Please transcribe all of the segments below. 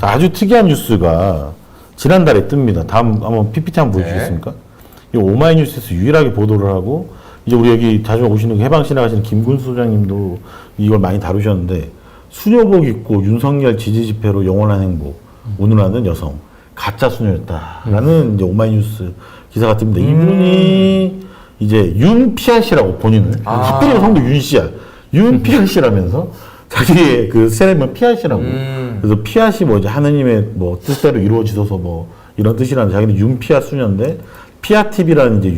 아주 특이한 뉴스가 지난달에 뜹니다. 다음 한번 PPT 한번 보여주시겠습니까? 이 오마이뉴스에서 유일하게 보도를 하고 이제 우리 여기 자주 오시는 해방 지나가시는 김군수 소장님도 이걸 많이 다루셨는데 수녀복 입고 윤석열 지지 집회로 영원한 행복 운운하는 여성 가짜 수녀였다라는 이제 오마이뉴스 기사가 뜹니다. 이분이 이제 윤피아 씨라고 본인은 하필이면 성도 윤 씨야. 윤피아 씨라면서 자기의 그 세례명 피아 씨라고. 그래서 피아 씨 뭐 이제 하느님의 뭐 뜻대로 이루어지소서 뭐 이런 뜻이라는 자기는 윤피아 수녀인데 피아 TV라는 이제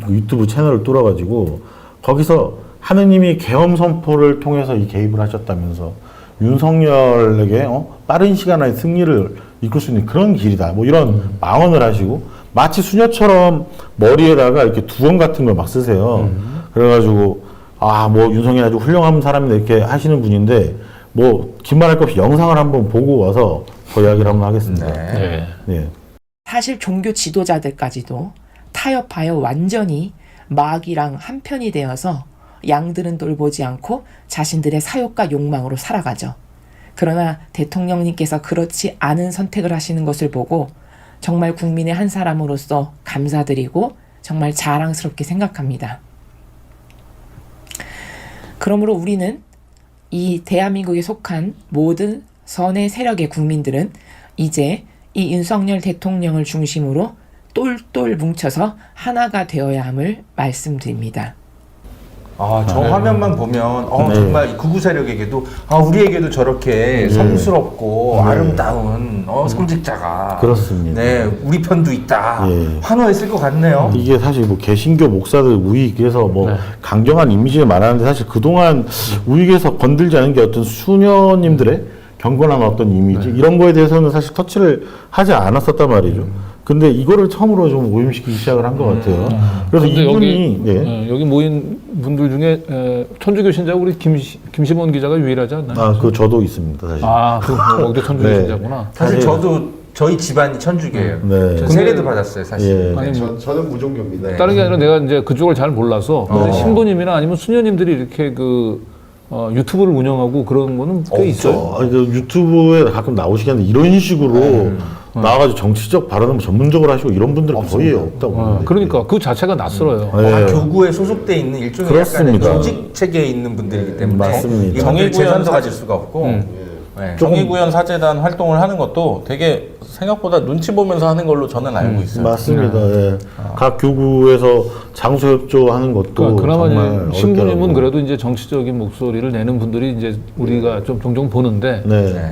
유튜브 채널을 뚫어가지고 거기서 하느님이 계엄 선포를 통해서 이 개입을 하셨다면서 윤석열에게 빠른 시간 안에 승리를 이끌 수 있는 그런 길이다. 뭐 이런 망언을 하시고 마치 수녀처럼 머리에다가 이렇게 두건 같은 걸 막 쓰세요. 그래가지고 뭐 윤석열 아주 훌륭한 사람이다 이렇게 하시는 분인데 뭐 긴말할 것 없이 영상을 한번 보고 와서 더 이야기를 한번 하겠습니다. 네. 사실 종교 지도자들까지도 타협하여 완전히 마귀랑 한편이 되어서 양들은 돌보지 않고 자신들의 사욕과 욕망으로 살아가죠. 그러나 대통령님께서 그렇지 않은 선택을 하시는 것을 보고 정말 국민의 한 사람으로서 감사드리고 정말 자랑스럽게 생각합니다. 그러므로 우리는 이 대한민국에 속한 모든 선의 세력의 국민들은 이제 이 윤석열 대통령을 중심으로 똘똘 뭉쳐서 하나가 되어야 함을 말씀드립니다. 저 화면만 보면 정말 이 극우 세력에게도 우리에게도 저렇게 성스럽고 아름다운 성직자가 그렇습니다. 네, 우리 편도 있다. 환호했을 것 같네요. 이게 사실 뭐 개신교 목사들 우익에서 뭐 강경한 이미지를 말하는데 사실 그동안 우익에서 건들지 않은 게 어떤 수녀님들의 경건한 어떤 이미지 이런 거에 대해서는 사실 터치를 하지 않았었단 말이죠. 근데 이거를 처음으로 좀 오염시키기 시작을 한 것 같아요. 그래서 이분이 여기 모인 분들 중에 천주교 신자 우리 김시몬 기자가 유일하지 않나요? 그 저도 있습니다, 사실. 여기도 천주교 신자구나. 사실 저도 저희 집안이 천주교예요. 저 세례도 받았어요, 사실. 아니, 저는 무종교입니다. 다른 게 아니라 내가 이제 그쪽을 잘 몰라서 근데 신부님이나 아니면 수녀님들이 이렇게 유튜브를 운영하고 그런 거는 꽤 있어요. 그 유튜브에 가끔 나오시긴 하는데 이런 식으로 나와가지고 정치적 발언을 전문적으로 하시고 이런 분들은 거의 없다고 보는데. 그러니까 그 자체가 낯설어요. 교구에 소속돼 있는 일종의 약간의 조직 체계에 있는 분들이기 때문에 맞습니다. 정의 재산도 가질 수가 없고 정의구현 사재단 활동을 하는 것도 되게 생각보다 눈치 보면서 하는 걸로 저는 알고 있어요. 맞습니다. 각 교구에서 장소 협조하는 것도 그나마 정말 신부님은 그래도 이제 정치적인 목소리를 내는 분들이 이제 우리가 좀 종종 보는데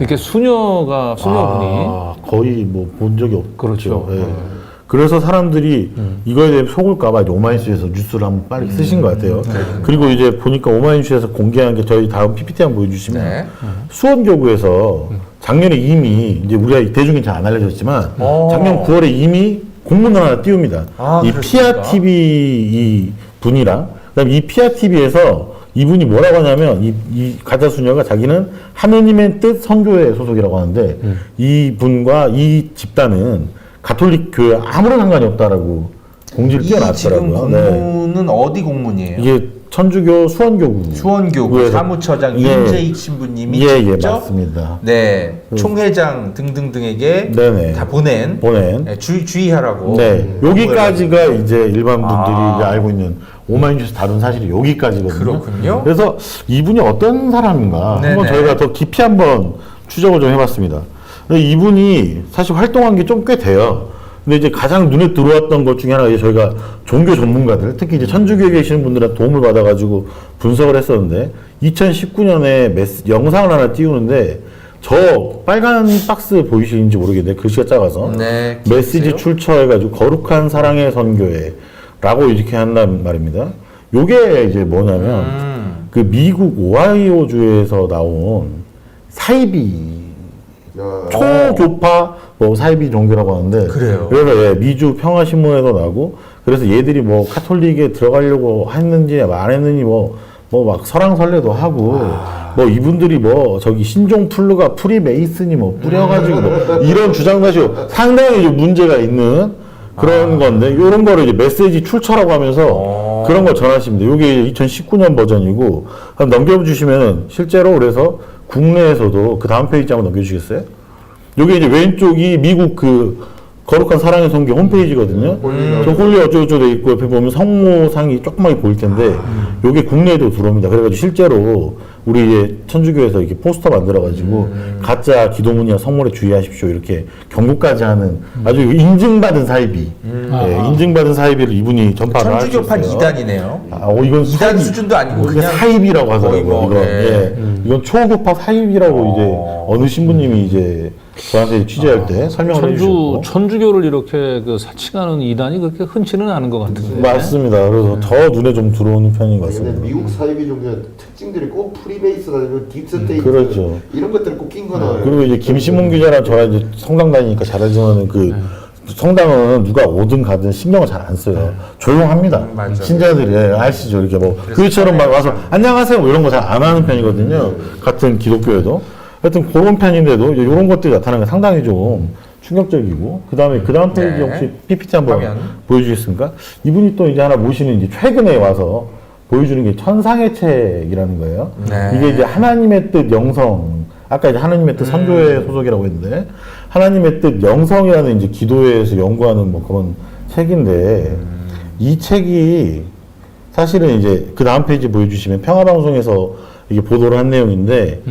이렇게 수녀분이 거의 뭐 본 적이 없죠. 그렇죠. 그래서 사람들이 이거에 대해 속을까봐 오마이뉴스에서 뉴스를 한번 빨리 쓰신 것 같아요. 그리고 이제 보니까 오마이뉴스에서 공개한 게 저희 다음 PPT 한번 보여주시면 수원교구에서 작년에 이미 이제 우리가 대중이 잘 안 알려졌지만 작년 9월에 이미 공문을 하나 띄웁니다. 이 피아 TV 이 분이랑 그다음에 이 피아 TV에서 이분이 뭐라고 하냐면 이 가짜 수녀가 자기는 하느님의 뜻 선교회 소속이라고 하는데 이 분과 이 집단은 가톨릭 교회 아무런 상관이 없다라고 공지를 띄워놨더라고요. 지금 공문은 어디 공문이에요? 이게 천주교 수원교구. 수원교구 사무처장 윤재익 신부님이 직접 맞습니다. 총회장 등등등에게 다 보낸 주의하라고. 여기까지가 이제 일반 분들이 이제 알고 있는 오마이뉴스 다룬 사실이 여기까지거든요. 그렇군요. 그래서 이분이 어떤 사람인가 한번 저희가 더 깊이 한번 추적을 좀 해봤습니다. 근데 이분이 사실 활동한 게 좀 꽤 돼요. 근데 이제 가장 눈에 들어왔던 것 중에 하나가 저희가 종교 전문가들, 특히 이제 천주교에 계시는 분들한테 도움을 받아가지고 분석을 했었는데, 2019년에 영상을 하나 띄우는데, 저 빨간 박스 보이시는지 모르겠는데, 글씨가 작아서. 메시지 출처해가지고, 거룩한 사랑의 선교회라고 이렇게 한단 말입니다. 요게 이제 뭐냐면, 그 미국 오하이오주에서 나온 사이비, 초교파 사이비 종교라고 하는데 그래서 미주 평화신문에도 나고 그래서 얘들이 뭐 카톨릭에 들어가려고 했는지 안 했는지 막 설왕설래도 하고 뭐 이분들이 저기 신종 플루가 프리메이슨이 뿌려가지고 이런 주장도 하시고 상당히 좀 문제가 있는 그런 건데 이런 거를 이제 메시지 출처라고 하면서 그런 걸 전하십니다. 이게 2019년 버전이고 한번 넘겨주시면 실제로 그래서 국내에서도 그 다음 페이지 한번 넘겨주시겠어요? 여기 이제 왼쪽이 미국 그 거룩한 사랑의 성경 홈페이지거든요. 저 홀리 어쩌고저쩌고 돼 있고 옆에 보면 성모상이 조그맣게 보일 텐데 요게 국내에도 들어옵니다. 그래가지고 실제로 우리 이제 천주교에서 이렇게 포스터 만들어가지고 가짜 기도문이나 성물에 주의하십시오 이렇게 경고까지 하는 아주 인증받은 사이비, 인증받은 사이비를 이분이 전파를 하셨어요. 천주교판 2단이네요. 이건 2단 수준도 아니고 그냥 그냥 사입이라고 하더라고요. 거의 뭐, 이건, 네. 이건 초급파 사입이라고 이제 어느 신부님이 이제 저한테 취재할 때 설명을 해주셨고 천주교를 이렇게 그 사칭하는 이단이 그렇게 흔치는 않은 것 같은데. 맞습니다. 그래서 더 눈에 좀 들어오는 편인 것 같습니다. 왜냐면 미국 사이비 종교의 특징들이 꼭 프리베이스가 아니고 딥스테이트 그렇죠. 이런 것들을 꼭 낀 거나 그리고 이제 김시문 기자랑 저랑 이제 성당 다니니까 잘 알지만은 그 성당은 누가 오든 가든 신경을 잘 안 써요. 조용합니다. 맞아요. 신자들이 아시죠 이렇게 뭐 그처럼 막 와서 안녕하세요 뭐 이런 거 잘 안 하는 편이거든요. 같은 기독교에도 하여튼 그런 편인데도 이런 것들이 나타나는 게 상당히 좀 충격적이고 그 다음 페이지 네. 혹시 PPT 한번 화면. 보여주시겠습니까? 이분이 또 이제 하나 모시는 이제 최근에 와서 보여주는 게 천상의 책이라는 거예요. 네. 이게 이제 하나님의 뜻 영성 아까 이제 하나님의 뜻 선교회 소속이라고 했는데 하나님의 뜻 영성이라는 이제 기도회에서 연구하는 뭐 그런 책인데 이 책이 사실은 이제 그 다음 페이지 보여주시면 평화방송에서 이게 보도를 한 내용인데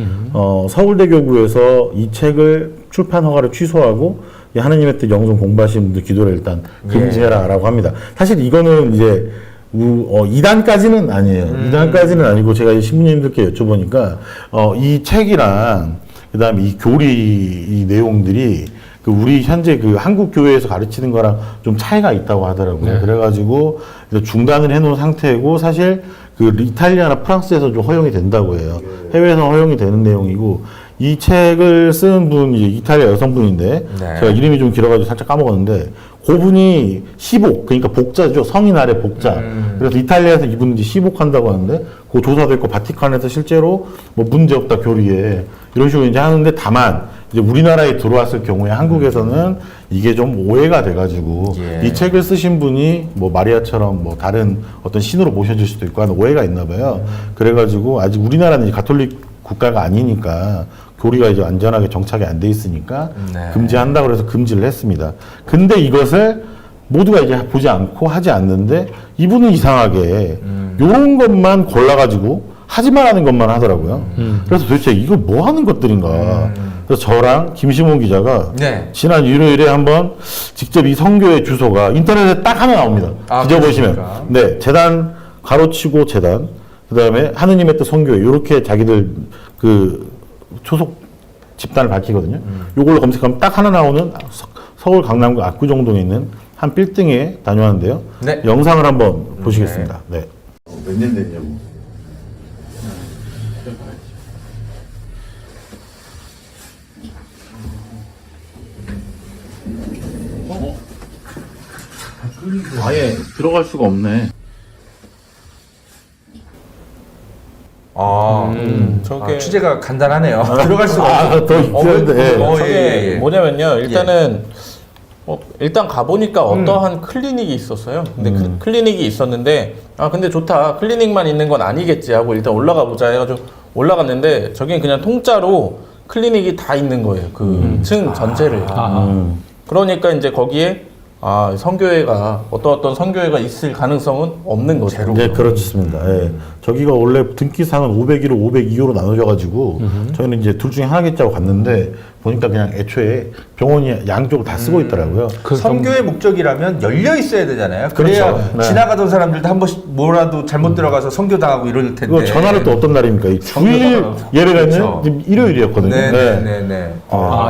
서울대교구에서 이 책을 출판 허가를 취소하고 이 하나님의 뜻 영성 공부하시는 분들 기도를 일단 금지해라라고 합니다. 사실 이거는 이제 2단까지는 아니에요. 2단까지는 아니고 제가 이 신부님들께 여쭤보니까 이 책이랑 그다음에 이 교리 이 내용들이 그 우리 현재 그 한국 교회에서 가르치는 거랑 좀 차이가 있다고 하더라고요. 그래가지고 중단을 해놓은 상태고 사실 그 이탈리아나 프랑스에서 좀 허용이 된다고 해요. 해외에서 허용이 되는 내용이고 이 책을 쓴 분이 이탈리아 여성분인데 네. 제가 이름이 좀 길어가지고 살짝 까먹었는데 그분이 시복 그러니까 복자죠. 성인 아래 복자. 그래서 이탈리아에서 이분이 이제 시복한다고 하는데 그 조사도 있고 바티칸에서 실제로 뭐 문제 없다 교리에 이런 식으로 이제 하는데 다만 이제 우리나라에 들어왔을 경우에 한국에서는 이게 좀 오해가 돼가지고 이 책을 쓰신 분이 뭐 마리아처럼 뭐 다른 어떤 신으로 모셔질 수도 있고 하는 오해가 있나 봐요. 그래가지고 아직 우리나라는 이제 가톨릭 국가가 아니니까 교리가 이제 안전하게 정착이 안 돼 있으니까 금지한다고 그래서 금지를 했습니다. 근데 이것을 모두가 이제 보지 않고 하지 않는데 이분은 이상하게 요런 것만 골라가지고 하지 말라는 것만 하더라고요. 그래서 도대체 이거 뭐 하는 것들인가. 그래서 저랑 김시몬 기자가 네. 지난 일요일에 한번 직접 이 성교의 주소가 인터넷에 딱 하나 나옵니다. 뒤져보시면. 그렇습니까? 네, 재단, 가로치고 재단, 그 다음에 하느님의 뜻 성교회, 이렇게 자기들 그 소속 집단을 밝히거든요. 요걸로 검색하면 딱 하나 나오는 서울 강남구 압구정동에 있는 한 빌딩에 다녀왔는데요. 네. 영상을 한번 보시겠습니다. 네. 몇 년 됐냐고. 아예 들어갈 수가 없네. 저게 취재가 간단하네요. 들어갈 수가 없어요. 더 있는데. 저게 예. 뭐냐면요. 일단은 일단 가보니까 어떠한 클리닉이 있었어요. 근데 그 클리닉이 있었는데 근데 좋다. 클리닉만 있는 건 아니겠지 하고 일단 올라가 보자 해가지고 올라갔는데 저긴 그냥 통짜로 클리닉이 다 있는 거예요. 그 층 전체를. 그러니까 이제 거기에 성교회가 어떤 성교회가 있을 가능성은 없는 거죠. 네, 그렇습니다. 예. 저기가 원래 등기상은 501호, 502호로 나눠져가지고 저희는 이제 둘 중에 하나겠자고 갔는데 보니까 그냥 애초에 병원이 양쪽을 다 쓰고 있더라고요. 성교의 목적이라면 열려 있어야 되잖아요. 그래야 그렇죠. 네. 지나가던 사람들도 한 번씩 뭐라도 잘못 들어가서 성교 당하고 이럴 텐데. 이거 전화를 또 어떤 날입니까? 이 주일 예배가는 그렇죠. 지금 일요일이었거든요. 네네네.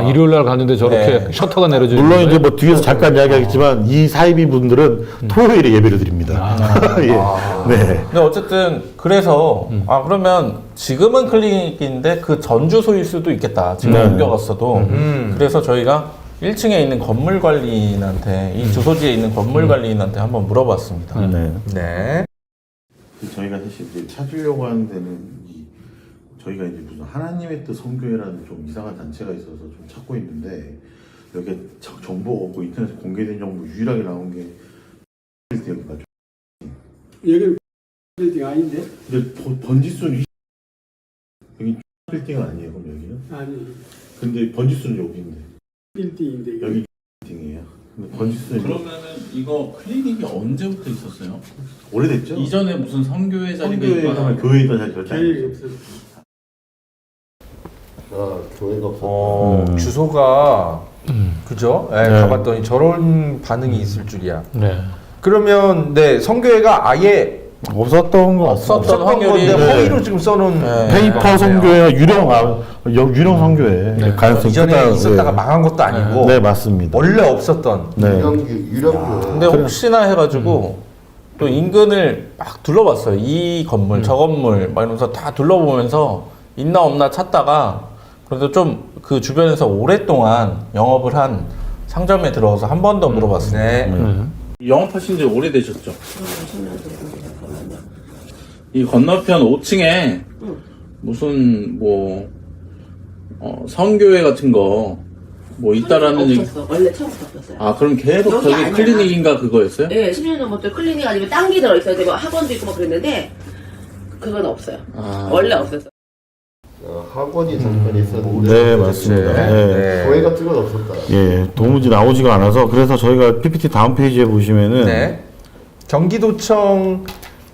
일요일 날 갔는데 저렇게 네. 셔터가 내려져 물론 있는데? 이제 뭐 뒤에서 잠깐 이야기하겠지만 이 사이비 분들은 토요일에 예배를 드립니다. 예. 네. 근데 어쨌든 그래서 그러면 지금은 클리닉인데 그 전 주소일 수도 있겠다. 지금 네. 옮겨갔어도. 그래서 저희가 1층에 있는 건물 관리인한테 이 주소지에 있는 건물 관리인한테 한번 물어봤습니다. 네. 네. 저희가 사실 이제 찾으려고 하는 데는 저희가 이제 무슨 하나님의 뜻 성교회라는 좀 이상한 단체가 있어서 좀 찾고 있는데 여기에 정보가 없고 인터넷에 공개된 정보 유일하게 나온 게 빌딩인가 죠. 여기 빌딩 아닌데? 근데 번지수는 여기 빌딩은 아니에요, 그럼 여기는? 아니. 근데 번지수는 여기인데. 빌딩인데 이게. 여기 빌딩이에요. 근데 건축수님 그러면은 이거 클리닉이 언제부터 있었어요? 오래됐죠? 이전에 무슨 성교회 자리가 성교회 있거나 가면 교회 있던 자리 절대 계획이 아니죠. 없어요. 아, 교회가 없었다. 주소가 그죠? 네, 네. 가봤더니 저런 반응이 있을 줄이야. 네. 그러면 네 성교회가 아예 없었던 거 같습니다. 없었던 확률이- 건데 네. 허위로 지금 써놓은 페이퍼 거네요. 성교회가 유령 성교회 가능성이 이전에 크다. 있었다가 네. 망한 것도 아니고 네 맞습니다. 원래 없었던. 네. 유령교. 근데 혹시나 해가지고 또 인근을 막 둘러봤어요. 이 건물, 저 건물 막 이러면서 다 둘러보면서 있나 없나 찾다가 그래도 좀 그 주변에서 오랫동안 영업을 한 상점에 들어가서 한 번 더 물어봤어요. 네. 영업하신 지 오래되셨죠? 이 건너편 5층에 무슨 뭐 성교회 같은 거 뭐 있다라는 얘기. 없었어. 원래 처음부터 없었어요. 아 그럼 계속 여기 저기 아니야. 클리닉인가 그거였어요? 네, 10년 전부터 클리닉 아니면 딴 게 들어있어야 되고 학원도 있고 막 그랬는데 그건 없어요. 아. 원래 없었어. 학원이 잠깐 있었는데. 네 맞습니다. 네. 교회 같은 건 없었다. 예, 도무지 나오지가 않아서 그래서 저희가 PPT 다음 페이지에 보시면은 네. 경기도청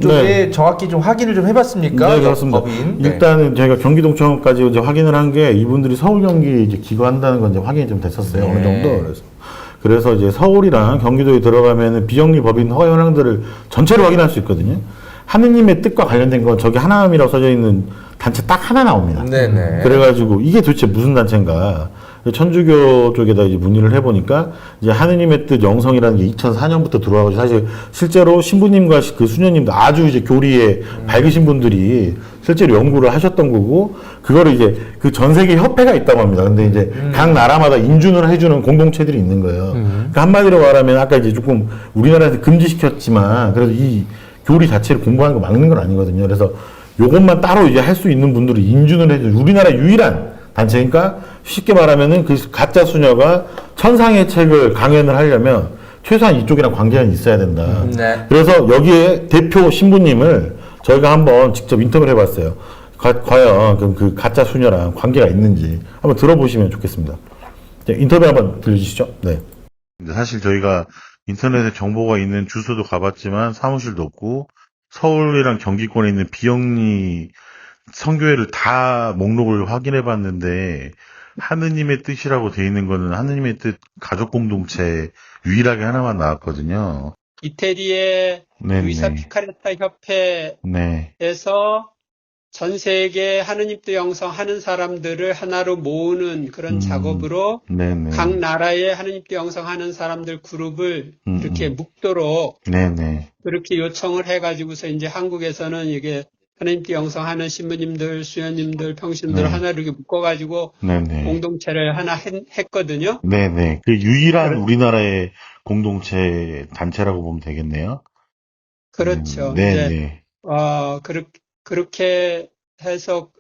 쪽에 네. 정확히 좀 확인을 좀 해봤습니까? 네, 그렇습니다. 법인. 네. 일단은 저희가 경기도청까지 이제 확인을 한 게 이분들이 서울 경기 이제 기거한다는 건 이제 확인이 좀 됐었어요. 네. 어느 정도. 그래서 이제 서울이랑 경기도에 들어가면은 비영리 법인 허가 현황들을 전체를 확인할 수 있거든요. 하느님의 뜻과 관련된 건 저기 하나님이라고 써져 있는 단체 딱 하나 나옵니다. 네네. 그래가지고 이게 도대체 무슨 단체인가? 천주교 쪽에다 이제 문의를 해보니까 이제 하느님의 뜻 영성이라는 게 2004년부터 들어와가지고 사실 실제로 신부님과 그 수녀님도 아주 이제 교리에 밝으신 분들이 실제로 연구를 하셨던 거고 그거를 이제 그 전 세계 협회가 있다고 합니다. 근데 이제 각 나라마다 인준을 해주는 공동체들이 있는 거예요. 그러니까 한마디로 말하면 아까 이제 조금 우리나라에서 금지시켰지만 그래도 이 교리 자체를 공부하는 거 막는 건 아니거든요. 그래서 요것만 따로 이제 할 수 있는 분들을 인준을 해주는 우리나라 유일한 단체니까 쉽게 말하면은 그 가짜 수녀가 천상의 책을 강연을 하려면 최소한 이쪽이랑 관계가 있어야 된다. 네. 그래서 여기에 대표 신부님을 저희가 한번 직접 인터뷰를 해봤어요. 과연 그럼 그 가짜 수녀랑 관계가 있는지 한번 들어보시면 좋겠습니다. 네, 인터뷰 한번 들려주시죠. 네. 사실 저희가 인터넷에 정보가 있는 주소도 가봤지만 사무실도 없고 서울이랑 경기권에 있는 비영리 성교회를 다 목록을 확인해 봤는데 하느님의 뜻이라고 돼 있는 거는 하느님의 뜻 가족 공동체 유일하게 하나만 나왔거든요. 이태리의 네, 루이사 네. 피카레타 협회에서 네. 전 세계 하느님 뜻 영성하는 사람들을 하나로 모으는 그런 작업으로 네네. 각 나라의 하느님 뜻 영성하는 사람들 그룹을 이렇게 묶도록 네네. 그렇게 요청을 해가지고서 이제 한국에서는 이게 하느님 뜻 영성하는 신부님들, 수녀님들, 평신들 네. 하나 이렇게 묶어가지고 네네. 공동체를 하나 했거든요. 네네. 그 유일한 우리나라의 공동체 단체라고 보면 되겠네요. 그렇죠. 이제 네네. 그렇게 해서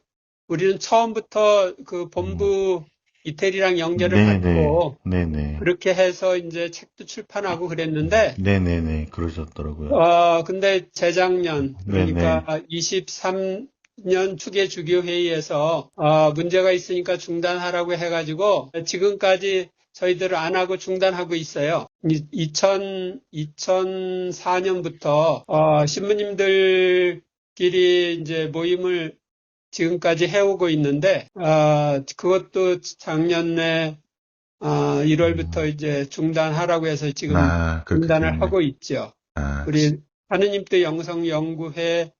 우리는 처음부터 그 본부 이태리랑 연결을 받고 네네. 그렇게 해서 이제 책도 출판하고 그랬는데 네네네. 그러셨더라고요. 근데 재작년 그러니까 23년 추계 주교회의에서 문제가 있으니까 중단하라고 해가지고 지금까지 저희들을 안 하고 중단하고 있어요. 2004년부터 신부님들끼리 이제 모임을 지금까지 해오고 있는데 그것도 작년에 1월부터 이제 중단하라고 해서 지금 중단을 하고 있죠. 우리 하느님 뜻 영성 연구회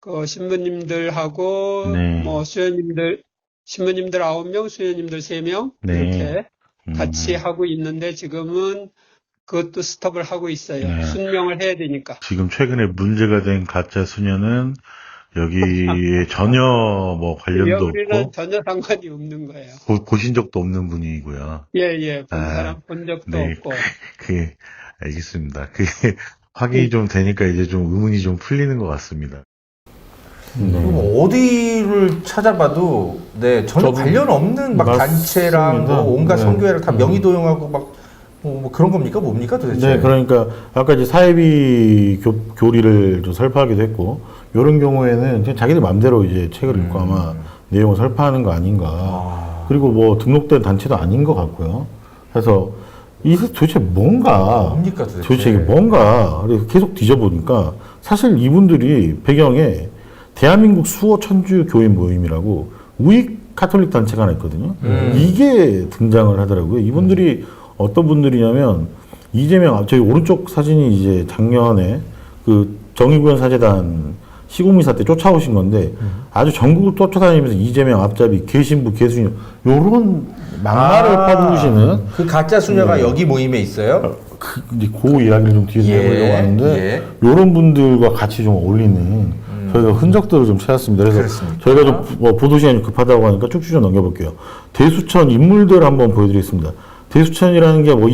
그 신부님들하고 네. 뭐 수녀님들 신부님들 9명, 수녀님들 3명 네. 이렇게 같이 하고 있는데 지금은 그것도 스톱을 하고 있어요. 네. 순명을 해야 되니까. 지금 최근에 문제가 된 가짜 수녀는 여기에 전혀 뭐 관련도 우리는 없고 전혀 상관이 없는 거예요. 보신 적도 없는 분이고요. 예, 본 사람 본 적도 네. 없고. 알겠습니다. 확인이 좀 되니까 이제 좀 의문이 좀 풀리는 것 같습니다. 그럼 어디를 찾아봐도 전혀 관련 없는 막 단체랑 뭐 온갖 네. 성교회를 다 명의 도용하고 막 뭐 그런 겁니까? 뭡니까 도대체? 네, 그러니까 아까 이제 사회비 교리를 좀 설파하기도 했고 이런 경우에는 그냥 자기들 마음대로 이제 책을 읽고 아마 내용을 설파하는 거 아닌가. 그리고 뭐 등록된 단체도 아닌 것 같고요. 그래서 이게 도대체 뭔가, 뭡니까 도대체? 이게 뭔가, 그래서 계속 뒤져보니까 사실 이분들이 배경에 대한민국 수호 천주 교인 모임이라고 우익 카톨릭 단체가 하나 있거든요. 이게 등장을 하더라고요. 이분들이 어떤 분들이냐면 이재명, 저희 오른쪽 사진이 이제 작년에 그 정의구현 사재단 시국미사 때 쫓아오신 건데 아주 전국을 쫓아다니면서 이재명 앞잡이, 개신부, 개수녀 요런 막말을 퍼부으시는 그 가짜 수녀가 여기 모임에 있어요? 이제 그 이야기를 좀 뒤에서 해보려고 하는데 요런 분들과 같이 좀 어울리는 저희가 흔적들을 좀 찾았습니다. 그래서 그렇습니까? 저희가 좀 보도 시간이 급하다고 하니까 쭉쭉 좀 넘겨볼게요. 대수천 인물들 한번 보여드리겠습니다. 대수천이라는 게 뭐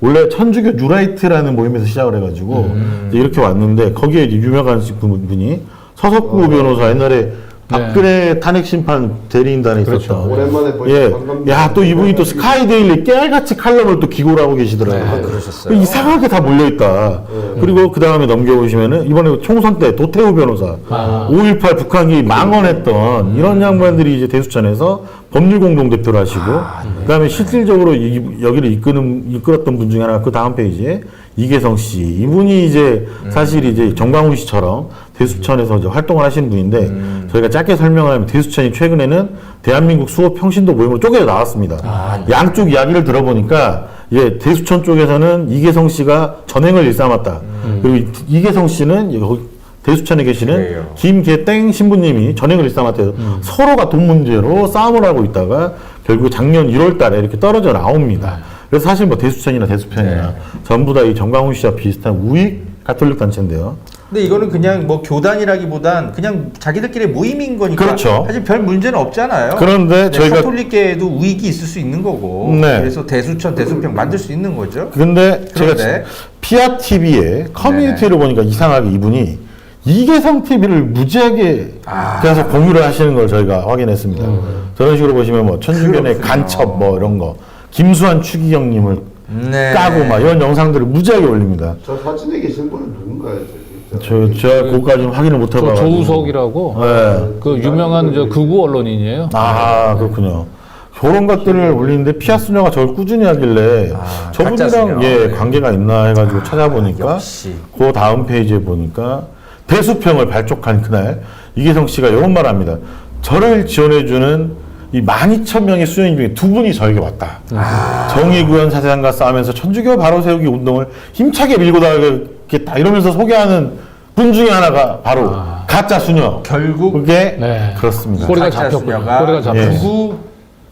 원래 천주교 뉴라이트라는 모임에서 시작을 해가지고 이제 이렇게 왔는데 거기에 이제 유명한 분이 서석구 변호사 옛날에 박근혜 탄핵 심판 대리인단에 있었던. 오랜만에 보니까 예. 반갑네요. 야, 또 이분이 또 스카이데일리 깨알같이 칼럼을 또 기고를 하고 계시더라고요. 그러셨어요. 이상하게 다 몰려있다. 그리고 그 다음에 넘겨보시면은 이번에 총선 때 도태우 변호사, 5.18 북한이 망언했던 이런 양반들이 이제 대수천에서 법률공동대표를 하시고, 그 다음에 실질적으로 여기를 이끌었던 분 중에 하나, 그 다음 페이지에 이계성 씨. 이분이 이제 사실 이제 정광훈 씨처럼 대수천에서 이제 활동을 하시는 분인데, 저희가 짧게 설명을 하면 대수천이 최근에는 대한민국 수호 평신도 모임으로 쪼개져 나왔습니다. 양쪽 이야기를 들어보니까 예, 대수천 쪽에서는 이계성 씨가 전횡을 일삼았다. 그리고 이계성 씨는 대수천에 계시는 그래요. 김계땡 신부님이 전횡을 일삼았대요. 서로가 돈 문제로 싸움을 하고 있다가 결국 작년 1월 달에 이렇게 떨어져 나옵니다. 그래서 사실 뭐 대수천이나 대수편이나 전부 다 이 정광훈 씨와 비슷한 우익 가톨릭 단체인데요. 근데 이거는 그냥 뭐 교단이라기보단 그냥 자기들끼리 모임인 거니까 그렇죠. 사실 별 문제는 없잖아요. 그런데 저희가 카톨릭계에도 우익이 있을 수 있는 거고 네. 그래서 대수천, 대수평 만들 수 있는 거죠. 근데 제가 그런데 피아 TV의 커뮤니티를 네네. 보니까 이상하게 이분이 이계성 TV를 무지하게 그래서 공유를 하시는 걸 저희가 확인했습니다. 저런 식으로 보시면 뭐 천주교의 간첩 뭐 이런 거 김수환 추기경님을 네. 까고 막 이런 영상들을 무지하게 올립니다. 저 사진에 계신 분은 누군가요? 제가 그거까지는 확인을 못 저 해봐가지고. 조우석이라고 네. 그 유명한 저 극우 언론인이에요. 아 그렇군요. 그런 것들을 올리는데 피아 수녀가 저를 꾸준히 하길래 가짜 저분이랑 수녀. 예 네. 관계가 있나 해가지고 찾아보니까 역시. 그 다음 페이지에 보니까 대수평을 발족한 그날 이계성 씨가 이런 말을 합니다. 저를 지원해주는 이 12,000명의 수녀님 중에 두 분이 저에게 왔다. 정의구현 사세단과 싸우면서 천주교 바로 세우기 운동을 힘차게 밀고 나가겠다 이러면서 소개하는 분 중에 하나가 바로 가짜 수녀. 결국 그게 네. 그렇습니다. 꼬리가 가짜 잡혔군요. 수녀가 꼬리가 잡혔어요. 누구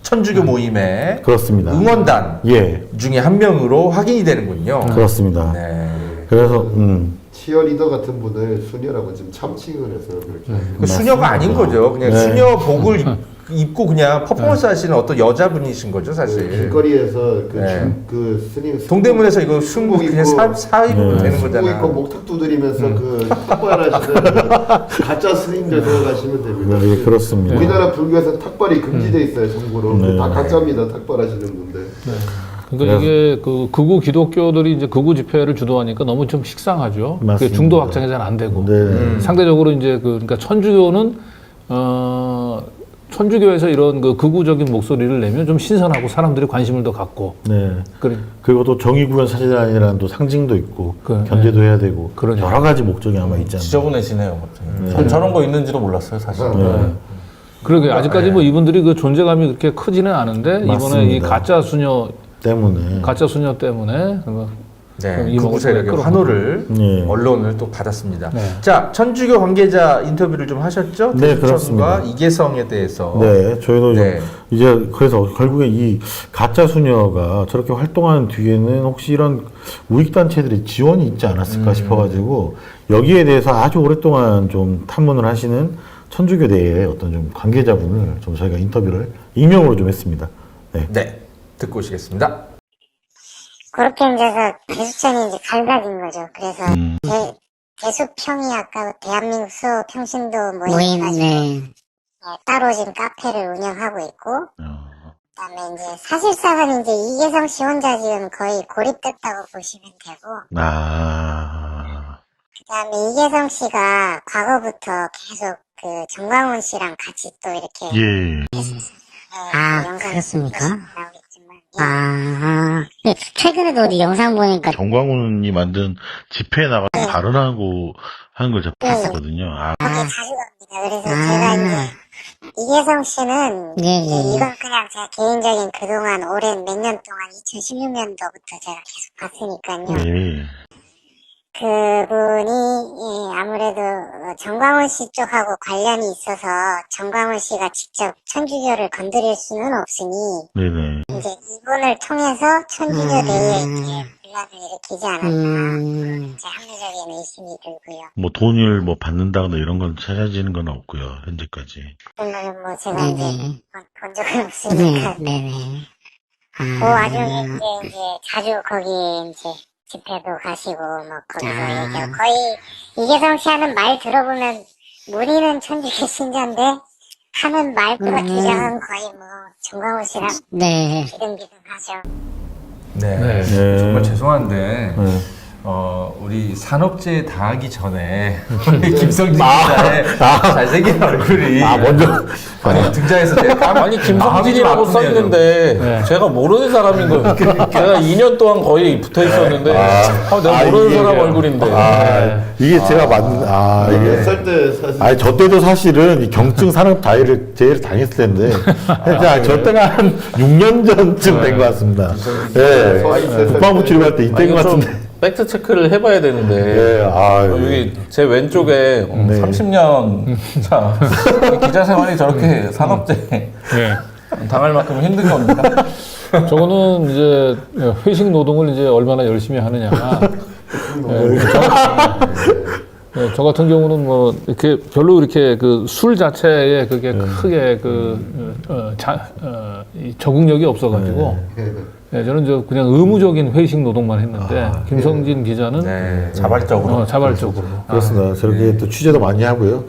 천주교 모임의 그렇습니다. 응원단 예, 중에 한 명으로 확인이 되는군요. 그렇습니다. 네. 그래서 치어리더 같은 분을 수녀라고 지금 참칭을 해서 그렇게. 그 수녀가 아닌 거죠. 그냥 네. 수녀복을 입고 그냥 퍼포먼스 하시는 어떤 여자분이신 거죠, 사실. 길거리에서 네. 그 스님 동대문에서 이거 승부 그냥 사입으로 되는 승부 거잖아. 입고 목탁 두드리면서 그 탁발하시는 가짜 스님들 생각하시면 됩니다. 네, 예, 그렇습니다. 우리나라 불교에서 탁발이 금지돼 있어요, 정부로. 네. 다 가짜입니다, 탁발하시는 분들. 그러니까 이게 그 극우 기독교들이 이제 극우 집회를 주도하니까 너무 좀 식상하죠. 그게 맞습니다. 중도 확장이 잘 안 되고 네. 상대적으로 이제 그러니까 천주교는 천주교에서 이런 그 극우적인 목소리를 내면 좀 신선하고 사람들이 관심을 더 갖고 네. 그래. 그리고 또 정의구현 사제단이라는 또 상징도 있고 견제도 해야 되고 그러네요. 여러 가지 목적이 아마 있지 않나. 지저분해지네요. 갑자기. 전 저런 거 있는지도 몰랐어요, 사실. 그러게 아직까지 뭐 이분들이 그 존재감이 그렇게 크지는 않은데 이번에 이 맞습니다. 가짜 수녀 때문에 네, 이 극우 세력의 끌어오고. 화노를 네. 언론을 또 받았습니다. 네. 자, 천주교 관계자 인터뷰를 좀 하셨죠? 네, 대수천과 그렇습니다. 이계성에 대해서. 네, 저희도 네. 좀 이제 그래서 결국에 이 가짜 수녀가 저렇게 활동하는 뒤에는 혹시 이런 우익 단체들의 지원이 있지 않았을까 싶어가지고 여기에 대해서 아주 오랫동안 좀 탐문을 하시는 천주교 내의 어떤 좀 관계자분을 좀 저희가 인터뷰를 익명으로 좀 했습니다. 네. 네, 듣고 오시겠습니다. 그렇게 이제 대수천이 이제 갈각인 거죠. 그래서 대수평이 아까 대한민국 수호 평신도 모임 가지고 따로 지금 카페를 운영하고 있고, 그다음에 이제 사실상은 이제 이계성 씨 혼자 지금 거의 고립됐다고 보시면 되고, 그다음에 이계성 씨가 과거부터 계속 그 정광훈 씨랑 같이 또 이렇게 예. 영상 그렇습니까? 나오겠지만. 최근에도 어디 영상 보니까 정광훈이 만든 집회에 나가서 발언하고 하는 걸 제가 봤거든요. 아, 거기 자주 갑니다. 그래서 제가 이제 이계성 씨는 이건 그냥 제가 개인적인 그동안 오랜 몇 년 동안 2016년도부터 제가 계속 봤으니까요. 예. 그분이 아무래도 정광훈 씨 쪽하고 관련이 있어서 정광훈 씨가 직접 천주교를 건드릴 수는 없으니 네네. 이제 이분을 통해서 천주교 내에 이렇게 분란을 일으키지 않았나 제 합리적인 의심이 들고요. 뭐 돈을 뭐 받는다거나 이런 건 찾아지는 건 없고요. 현재까지. 그러면 뭐 제가 이제 본 적은 없으니까. 그 와중에 이제 자주 거기 이제 집회도 가시고 뭐 거기서 얘기하고 거의 이계성 씨 하는 말 들어보면 무리는 천주교 신자인데 하는 말과 기량은 거의 뭐 정광훈 씨랑 비등비등하죠. 네. 네. 정말 죄송한데 네. 우리 산업재해 당하기 전에 우리 김성진 기자의 잘생긴 얼굴이 먼저. 등장해서 내가 아니 김성진이라고 써 있는데 제가 모르는 사람인 거예요. 제가 2년 동안 거의 붙어 있었는데 내가 모르는 사람 얼굴인데. 이게 제가 이게. 몇 살 때 사실 아니, 저 때도 사실은 이 경증 산업 제의를 당했을 텐데, 저 때가 한 6년 전쯤 된 것 같습니다. 예. 국방부 출입할 때 이때인 것 같은데. 팩트 체크를 해봐야 되는데 예, 여기 제 왼쪽에 30년 차 기자 생활이 저렇게 산업재해 당할 만큼 힘든 겁니다. 저거는 이제 회식 노동을 이제 얼마나 열심히 하느냐. 저 같은 경우는 뭐 이렇게 별로 이렇게 그 술 자체에 그게 크게 이 적응력이 없어가지고 저는 그냥 의무적인 회식 노동만 했는데 김성진 기자는 자발적으로. 자발적으로. 그렇습니다. 저렇게 또 취재도 많이 하고요.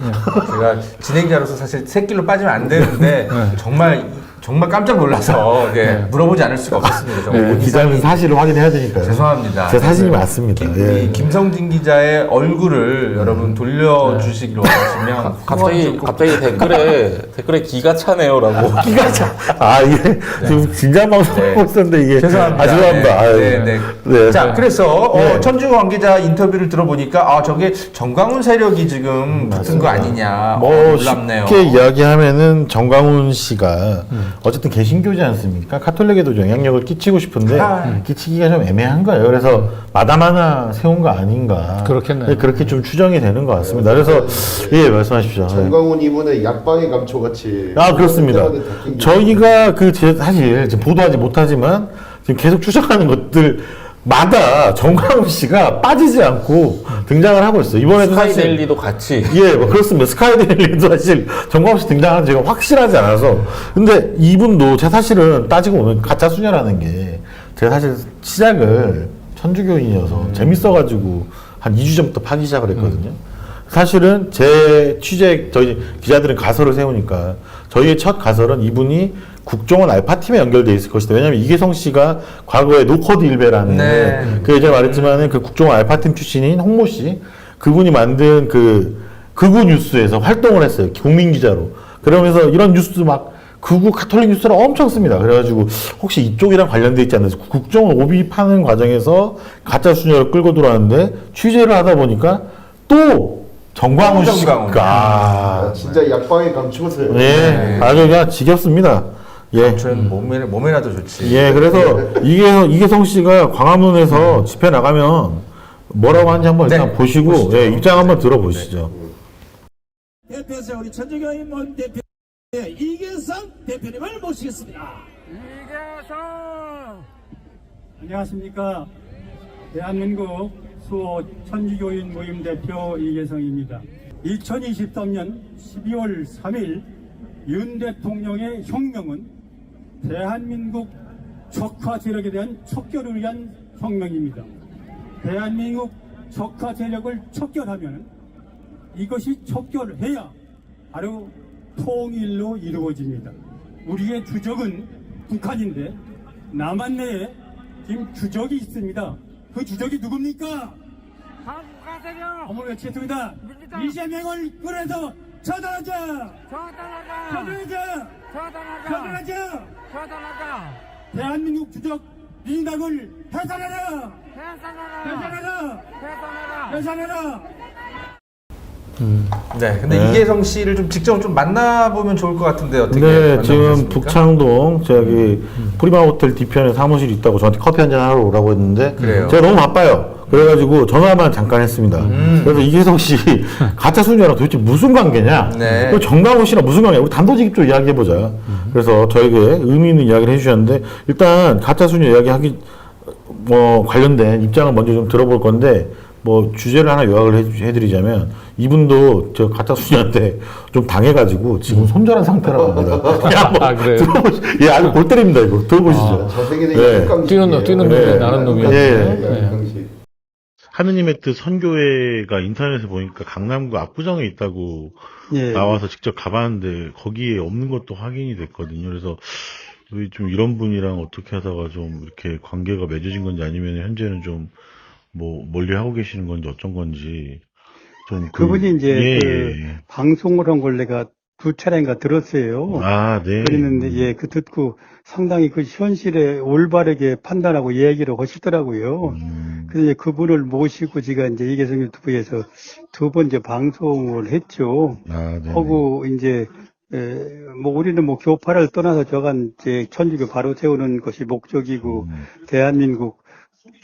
제가 진행자로서 사실 새끼로 빠지면 안 되는데 정말 깜짝 놀라서 물어보지 않을 수가 없었습니다. 정말 기자는 사실을 확인해야 되니까요. 죄송합니다. 제 사진이 맞습니다. 이 김성진 기자의 얼굴을 여러분 돌려주시기로 하시면 갑자기 댓글에 기가 차네요라고. 기가 차. 이게 지금 진짜 방송하고 있었는데 이게. 죄송합니다. 죄송합니다. 자, 그래서 천주 관계자 인터뷰를 들어보니까 저게 정광훈 세력이 지금 붙은 거 아니냐. 놀랍네요. 쉽게 이야기하면은 정광훈 씨가 어쨌든 개신교지 않습니까? 카톨릭에도 영향력을 끼치고 싶은데 끼치기가 좀 애매한 거예요. 그래서 마담 하나 세운 거 아닌가. 그렇겠네요. 그렇게 좀 추정이 되는 것 같습니다. 그래서 말씀하십시오. 정광훈 이분의 약방의 감초같이 그렇습니다. 저희가 사실 지금 보도하지 못하지만 지금 계속 추적하는 것들마다 정광훈 씨가 빠지지 않고 등장을 하고 있어요. 이번에도 스카이데일리도 같이. 그렇습니다. 스카이데일리도 사실 정광훈 씨 등장하는 제가 확실하지 않아서. 근데 이분도 제가 사실은 따지고 보면 가짜 수녀라는 게 제가 사실 시작을 천주교인이어서 재밌어가지고 한 2주 전부터 파기 시작을 했거든요. 사실은 제 저희 기자들은 가설을 세우니까 저희의 첫 가설은 이분이 국정원 알파팀에 연결돼 있을 것이다. 왜냐하면 이계성 씨가 과거에 노코드 일베라는 그 예전에 말했지만은 그 국정원 알파팀 출신인 홍모 씨 그분이 만든 극우 뉴스에서 활동을 했어요. 국민 기자로. 그러면서 이런 뉴스 막 극우 카톨릭 뉴스를 엄청 씁니다. 그래가지고 혹시 이쪽이랑 관련돼 있지 않나서 국정원 오비 파는 과정에서 가짜 수녀를 끌고 들어왔는데 취재를 하다 보니까 또 정광훈 씨가 진짜 약방의 감초세요. 아주 그냥 지겹습니다. 저는 몸에라도 좋지. 그래서 이계성 씨가 광화문에서 집회 나가면 뭐라고 하는지 한번 일단 보시고 입장 한번 들어보시죠. 대표에서 우리 천주교인 모임 대표 이계성 대표님을 모시겠습니다. 이계성! 안녕하십니까. 대한민국 수호 천주교인 모임 대표 이계성입니다. 2023년 12월 3일 윤 대통령의 혁명은 대한민국 적화 세력에 대한 척결을 위한 혁명입니다. 대한민국 적화 세력을 척결하면 이것이 척결해야 바로 통일로 이루어집니다. 우리의 주적은 북한인데 남한 내에 지금 주적이 있습니다. 그 주적이 누굽니까? 한국화 세력! 어머 외치겠습니다. 이재명을 끌어서 처단하자! 처단하자! 대한민국 주적 민당을 해산하라! 해산하라! 해산하라! 네, 근데 네. 이계성 씨를 좀 직접 좀 만나보면 좋을 것 같은데 어떻게 네, 지금 만나보셨습니까? 북창동 저기 프리마 호텔 뒤편에 사무실이 있다고 저한테 커피 한잔 하러 오라고 했는데 그래요. 제가 너무 바빠요. 그래가지고 전화만 잠깐 했습니다. 그래서 이계성 씨 가짜 수녀랑 도대체 무슨 관계냐? 네. 그 정강호 씨랑 무슨 관계냐? 우리 단도직입적으로 이야기해보자. 그래서 저에게 의미 있는 이야기를 해주셨는데 일단 가짜 수녀 이야기하기 뭐 관련된 입장을 먼저 좀 들어볼 건데 뭐 주제를 하나 요약을 해드리자면 이분도 저 가짜 수녀한테 좀 당해가지고 지금 손절한 상태라고 합니다. 야, 뭐 아, 그래요? 예, 아주 골 때립니다 이거. 들어보시죠. 전 세계적인 네. 국강식이에요. 뛰는 네. 놈이 나는 놈이야. 예. 국강식. 하느님의 뜻 선교회가 인터넷에 보니까 강남구 압구정에 있다고 나와서 직접 가봤는데 거기에 없는 것도 확인이 됐거든요. 그래서 우리 좀 이런 분이랑 어떻게 하다가 좀 이렇게 관계가 맺어진 건지 아니면 현재는 좀 뭐 멀리 하고 계시는 건지 어쩐 건지 좀 그분이 이제 예, 그 예. 방송을 한 걸 내가 2차례인가 들었어요. 아, 네. 그랬는데 예, 그 듣고 상당히 그 현실에 올바르게 판단하고 얘기를 하시더라고요. 그래서 이제 그분을 모시고 제가 이제 이계성 유튜브에서 두 번째 방송을 했죠. 아, 네. 하고 이제 뭐 우리는 뭐 교파를 떠나서 저간 이제 천주교 바로 세우는 것이 목적이고 대한민국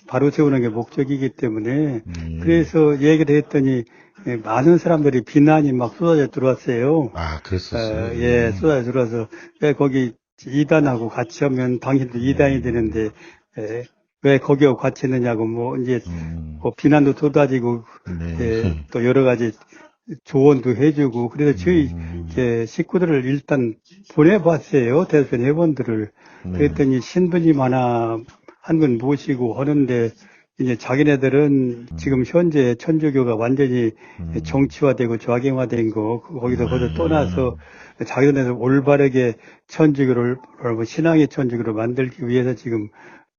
바로 세우는 게 목적이기 때문에 그래서 얘기를 했더니 많은 사람들이 비난이 막 쏟아져 들어왔어요. 아, 그랬었어요. 예, 쏟아져 들어와서 왜 거기 이단하고 같이 하면 당신도 이단이 되는데 왜 거기하고 같이 했느냐고 뭐 이제 뭐 비난도 쏟아지고 네. 또 여러 가지 조언도 해주고 그래서 저희 이제 식구들을 일단 보내봤어요. 대선 회원들을. 그랬더니 신부님 하나 한 분 모시고 하는데 이제 자기네들은 지금 현재 천주교가 완전히 정치화되고 좌경화된 거 거기서 거기서 떠나서 자기네들 올바르게 천주교를 신앙의 천주교를 만들기 위해서 지금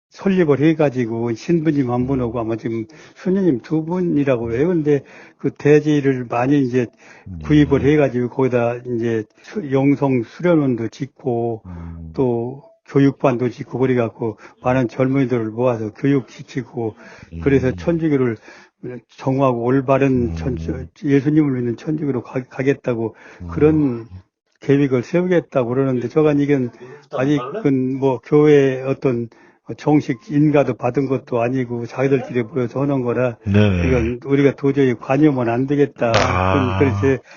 설립을 해가지고 신부님 한 분하고 아마 지금 수녀님 두 분이라고 해요. 근데 그 대지를 많이 이제 구입을 해가지고 거기다 이제 영성 수련원도 짓고 또 교육반도 짓고 그래갖고 많은 젊은이들을 모아서 교육시키고 그래서 천주교를 정화하고 올바른 예수님을 믿는 천주교로 가겠다고 그런 계획을 세우겠다고 그러는데 저간 이건 아직은 뭐 교회 어떤 정식 인가도 받은 것도 아니고 자기들끼리 모여서 하는 거라 이건 우리가 도저히 관여하면 안 되겠다.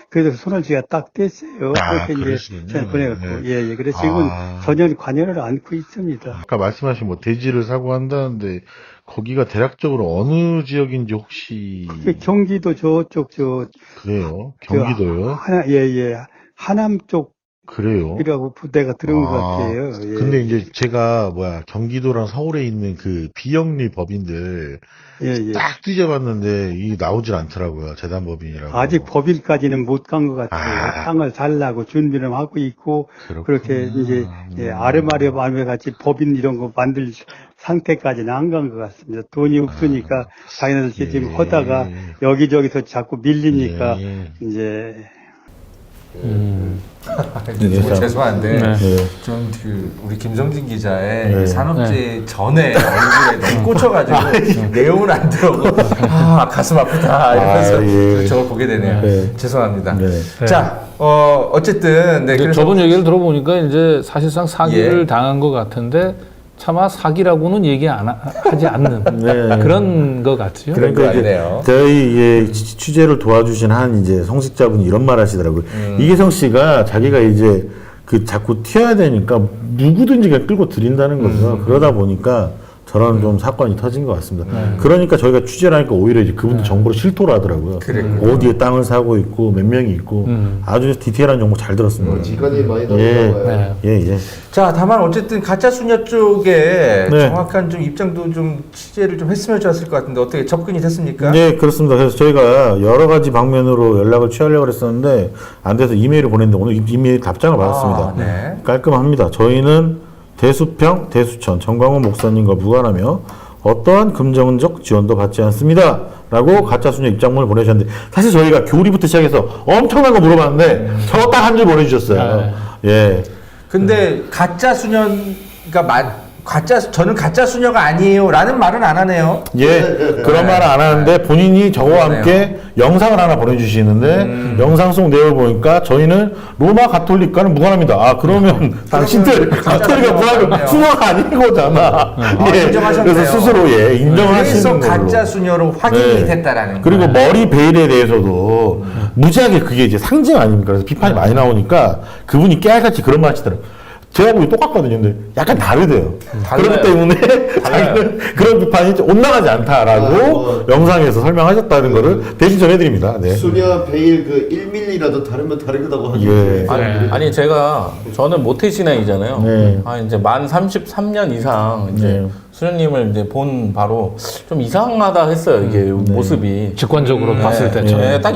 그래서 손을 제가 딱 뗐어요. 그렇게 이제 보내갖고 예. 그래서 지금은 전혀 관여를 않고 있습니다. 아까 말씀하신 뭐 대지를 사고 한다는데 거기가 대략적으로 어느 지역인지 혹시 경기도 저쪽 그래요? 경기도요? 하남 쪽 그래요? 이라고 내가 들은 것 같아요. 예. 근데 이제 제가 경기도랑 서울에 있는 그 비영리 법인들 딱 뒤져봤는데 이게 나오질 않더라고요. 재단법인이라고. 아직 법인까지는 못 간 것 같아요. 땅을 달라고 준비를 하고 있고 그렇게 이제 아르마르 같이 법인 이런 거 만들 상태까지는 안 간 것 같습니다. 돈이 없으니까 자기네들 지금 하다가 여기저기서 자꾸 밀리니까 이제 죄송한데 좀 우리 김성진 기자의 산업재 전에 얼굴에 너무 꽂혀가지고 내용은 안 들어오고 가슴 아프다 이러면서 저걸 보게 되네요. 죄송합니다. 자 어쨌든 그래서 저번 얘기를 들어보니까 이제 사실상 사기를 당한 것 같은데 차마 사기라고는 얘기 하지 않는 그런 것 같아요. 그러니까 이제 저희 취재를 도와주신 한 이제 성직자분이 이런 말 하시더라고요. 이계성 씨가 자기가 이제 그 자꾸 튀어야 되니까 누구든지 그냥 끌고 들인다는 거죠. 그러다 보니까 저런 좀 사건이 터진 것 같습니다. 그러니까 저희가 취재를 하니까 오히려 이제 그분들 정보를 실토를 하더라고요. 어디에 땅을 사고 있고 몇 명이 있고 아주 디테일한 정보 잘 들었습니다. 직관이 많이 나오나봐요. 자, 다만 어쨌든 가짜 수녀 쪽에 정확한 좀 입장도 좀 취재를 좀 했으면 좋았을 것 같은데 어떻게 접근이 됐습니까? 네, 그렇습니다. 그래서 저희가 여러 가지 방면으로 연락을 취하려고 했었는데 안 돼서 이메일을 보냈는데 오늘 이메일 답장을 받았습니다. 깔끔합니다. 저희는 대수평, 대수천, 정광훈 목사님과 무관하며 어떠한 금전적 지원도 받지 않습니다. 라고 가짜수녀 입장문을 보내주셨는데 사실 저희가 교리부터 시작해서 엄청난 거 물어봤는데 저거 딱 한 줄 보내주셨어요. 근데 가짜 수녀가 저는 가짜 수녀가 아니에요라는 말은 안 하네요. 예, 그런 말은 안 하는데 본인이 저와 그러네요. 함께 영상을 하나 보내주시는데 영상 속 내용을 보니까 저희는 로마 가톨릭과는 무관합니다. 아 그러면 당신들 가톨릭과 무관하면 수녀가 아닌 거잖아. 예, 인정하셨네요. 그래서 스스로 예, 인정하시는 그래서 걸로. 가짜 수녀로 확인이 네. 됐다라는 그리고 거예요. 머리 베일에 대해서도 무지하게 그게 이제 상징 아닙니까? 그래서 비판이 많이 나오니까 그분이 깨알같이 그런 말 하시더라고요. 제가 보기 똑같거든요. 근데 약간 다르대요. 그렇기 때문에 자기는 그런 비판이 엇나가지 않다라고 영상에서 설명하셨다는 거를 대신 전해드립니다. 네. 수녀 베일 그 1mm라도 다르면 다르다고 하는데. 예. 아니 저는 모태신앙이잖아요. 네. 이제 만 33년 이상 이제 네. 수녀님을 이제 본 바로 좀 이상하다 했어요. 이게 모습이. 직관적으로 봤을 때 저는. 네, 딱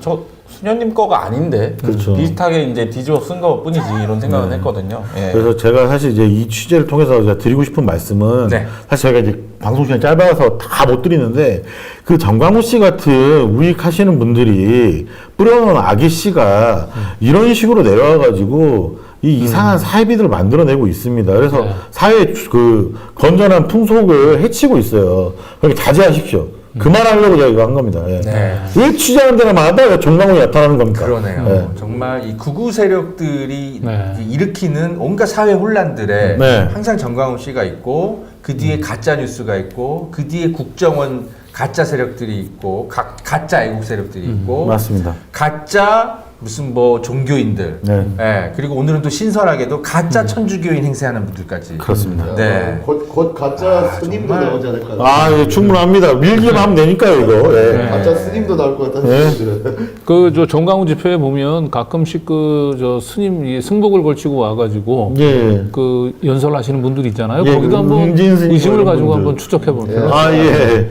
저 수녀님 거가 아닌데 그렇죠. 비슷하게 이제 뒤집어 쓴 것뿐이지 이런 생각은 했거든요. 예. 그래서 제가 사실 이제 이 취재를 통해서 제가 드리고 싶은 말씀은 네. 사실 저희가 이제 방송 시간이 짧아서 다 못 드리는데 그 정광훈 씨 같은 우익하시는 분들이 뿌려놓은 아기 씨가 이런 식으로 내려와가지고 이 이상한 사회비들을 만들어내고 있습니다. 그래서 사회의 그 건전한 풍속을 해치고 있어요. 그러니까 자제하십시오. 그만하려고 제가 이거 한 겁니다. 예. 네. 왜 취재하는 데나 마다 왜 정광훈이 나타나는 겁니까? 그러네요. 예. 정말 이 극우 세력들이 네. 일으키는 온갖 사회 혼란들에 네. 항상 정광훈 씨가 있고 그 뒤에 가짜 뉴스가 있고 그 뒤에 국정원 가짜 세력들이 있고 가짜 애국 세력들이 있고 맞습니다. 가짜 무슨 뭐 종교인들, 네. 예, 그리고 오늘은 또 신선하게도 가짜 천주교인 행세하는 분들까지. 그렇습니다. 네. 곧 가짜 스님도 정말. 나오지 않을까. 아, 예, 충분합니다. 밀기만 하면 되니까요, 이거. 예. 가짜 스님도 나올 것 같다는 네. 생각이 들어요. 그 저 정강훈 집회에 보면 가끔씩 그 저 스님 이 승복을 걸치고 와가지고 예. 그 연설하시는 분들 있잖아요. 예, 거기도 한번 웅진 스님 의심을 이런 가지고 분들. 한번 추적해 보면. 아, 예.